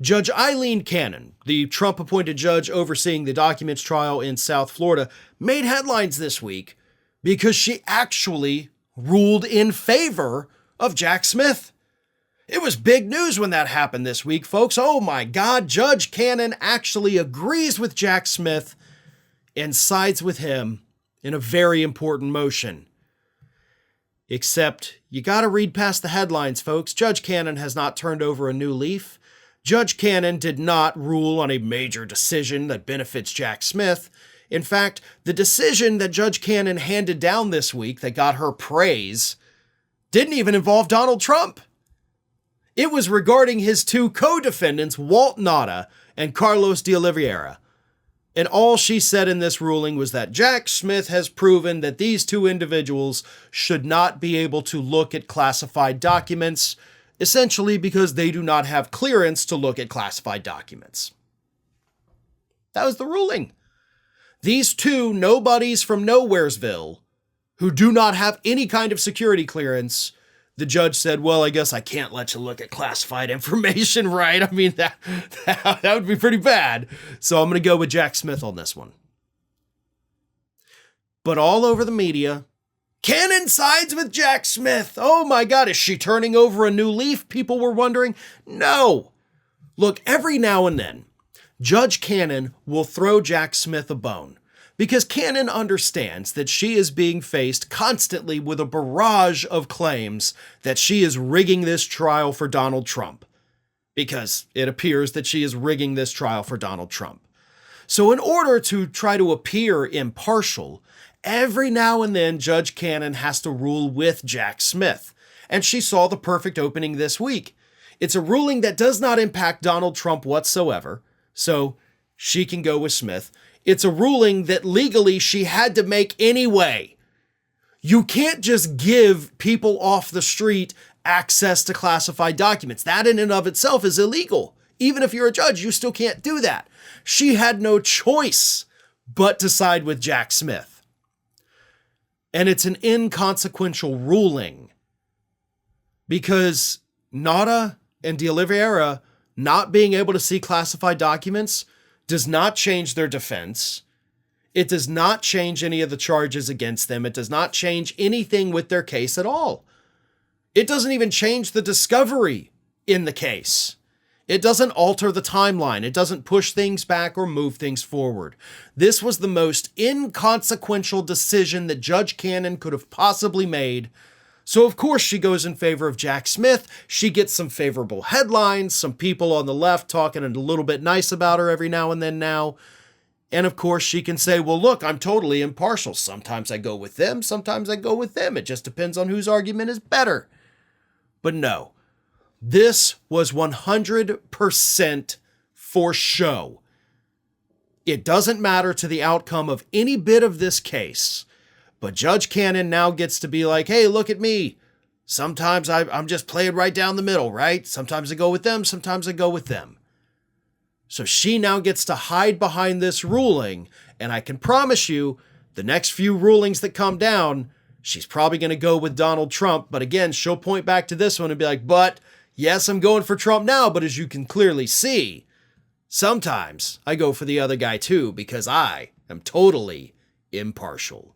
Judge Aileen Cannon, the Trump-appointed judge overseeing the documents trial in South Florida, made headlines this week because she actually ruled in favor of Jack Smith. It was big news when that happened this week, folks. Oh my God, Judge Cannon actually agrees with Jack Smith and sides with him in a very important motion. Except, you gotta read past the headlines, folks. Judge Cannon has not turned over a new leaf. Judge Cannon did not rule on a major decision that benefits Jack Smith. In fact, the decision that Judge Cannon handed down this week that got her praise didn't even involve Donald Trump. It was regarding his two co-defendants, Walt Nauta and Carlos de Oliveira. And all she said in this ruling was that Jack Smith has proven that these two individuals should not be able to look at classified documents, essentially because they do not have clearance to look at classified documents. That was the ruling. These two nobodies from Nowheresville, who do not have any kind of security clearance, the judge said, well, I guess I can't let you look at classified information, right? I mean, that would be pretty bad. So I'm going to go with Jack Smith on this one. But all over the media, Cannon sides with Jack Smith. Oh my God, is she turning over a new leaf? People were wondering. No. Look, every now and then, Judge Cannon will throw Jack Smith a bone because Cannon understands that she is being faced constantly with a barrage of claims that she is rigging this trial for Donald Trump, because it appears that she is rigging this trial for Donald Trump. So in order to try to appear impartial, every now and then, Judge Cannon has to rule with Jack Smith, and she saw the perfect opening this week. It's a ruling that does not impact Donald Trump whatsoever, so she can go with Smith. It's a ruling that legally she had to make anyway. You can't just give people off the street access to classified documents. That in and of itself is illegal. Even if you're a judge, you still can't do that. She had no choice but to side with Jack Smith. And it's an inconsequential ruling because Nauta and de Oliveira not being able to see classified documents does not change their defense. It does not change any of the charges against them. It does not change anything with their case at all. It doesn't even change the discovery in the case. It doesn't alter the timeline. It doesn't push things back or move things forward. This was the most inconsequential decision that Judge Cannon could have possibly made. So of course she goes in favor of Jack Smith. She gets some favorable headlines, some people on the left talking a little bit nice about her every now and then now. And of course she can say, well, look, I'm totally impartial. Sometimes I go with them. Sometimes I go with them. It just depends on whose argument is better. But no. This was 100% for show. It doesn't matter to the outcome of any bit of this case, but Judge Cannon now gets to be like, hey, look at me. Sometimes I'm just playing right down the middle, right? Sometimes I go with them, sometimes I go with them. So she now gets to hide behind this ruling, and I can promise you, the next few rulings that come down, she's probably going to go with Donald Trump, but again, she'll point back to this one and be like, but yes, I'm going for Trump now, but as you can clearly see, sometimes I go for the other guy too, because I am totally impartial.